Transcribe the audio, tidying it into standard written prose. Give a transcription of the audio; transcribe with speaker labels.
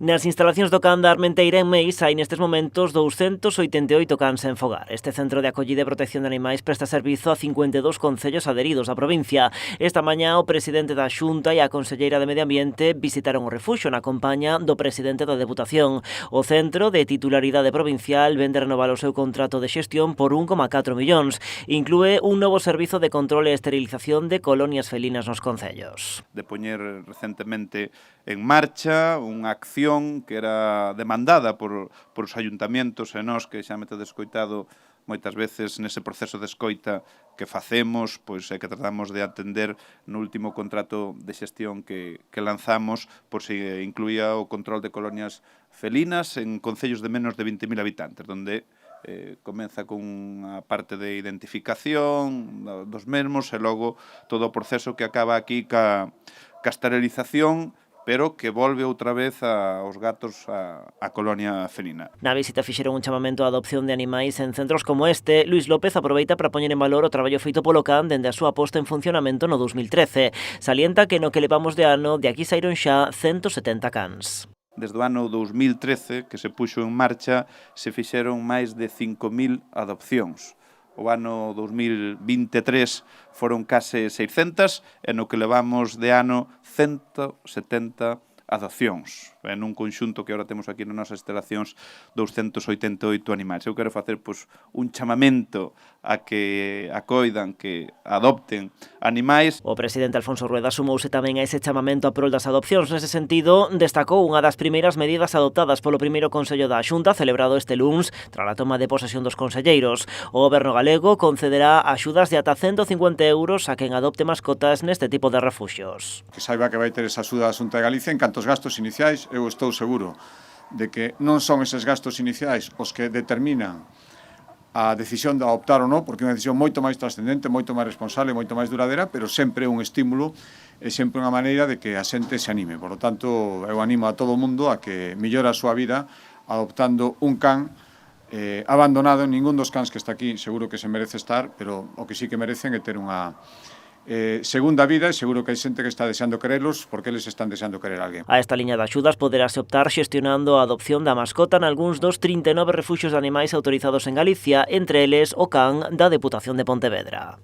Speaker 1: Nas instalacións do can da Armenteira en Meis hai nestes momentos 288 cans en fogar. Este centro de acollida e protección de animais presta servizo a 52 concellos adheridos á provincia. Esta mañá o presidente da Xunta e a conselleira de Medio Ambiente visitaron o refuxio na compaña do presidente da Deputación. O centro, de titularidade provincial, vende renovar o seu contrato de xestión por 1,4 millóns. Inclúe un novo servizo de control e esterilización de colonias felinas nos concellos.
Speaker 2: De poñer recentemente en marcha unha acción que era demandada por os ayuntamentos e nós que xa me tedes escoitado moitas veces nese proceso de escoita que facemos, pois é que tratamos de atender no último contrato de xestión que lanzamos, por se incluía o control de colonias felinas en concellos de menos de 20.000 habitantes, donde comeza cunha parte de identificación dos mesmos e logo todo o proceso que acaba aquí ca esterilización, pero que volve outra vez aos gatos a colonia felina.
Speaker 1: Na visita fixeron un chamamento á adopción de animais en centros como este. Luís López aproveita para poñer en valor o traballo feito polo can dende a súa posta en funcionamento no 2013. Salienta que no que levamos de ano, de aquí saíron xa 170 cans.
Speaker 2: Desde o ano 2013, que se puxo en marcha, se fixeron máis de 5.000 adopcións. O ano 2023 foron case 600 e no que levamos de ano 170 adopcións. En un conxunto que agora temos aquí nas nosas instalacións 288 animais. Eu quero facer un chamamento a que acoidan, que adopten animais.
Speaker 1: O presidente Alfonso Rueda sumouse tamén a ese chamamento a prol das adopcións. Nese sentido, destacou unha das primeiras medidas adoptadas polo primeiro Consello da Xunta, celebrado este luns, tras a toma de posesión dos conselleiros. O goberno galego concederá axudas de ata 150 euros a quen adopte mascotas neste tipo de refuxios.
Speaker 3: Que saiba que vai ter esa axuda da Xunta de Galicia en cantos gastos iniciais. Eu estou seguro de que non son eses gastos iniciais os que determinan a decisión de adoptar ou non, porque é unha decisión moito máis trascendente, moito máis responsable, moito máis duradeira, pero sempre un estímulo e sempre unha maneira de que a xente se anime. Por lo tanto, eu animo a todo o mundo a que mellore a súa vida adoptando un can abandonado. Ningún dos cans que está aquí seguro que se merece estar, pero o que sí que merecen é ter unha segunda vida, e seguro que hai xente que está deseando querelos porque eles están deseando querer a alguén.
Speaker 1: A esta liña de axudas poderase optar xestionando a adopción da mascota nalgúns dos 39 refuxios de animais autorizados en Galicia, entre eles o can da Deputación de Pontevedra.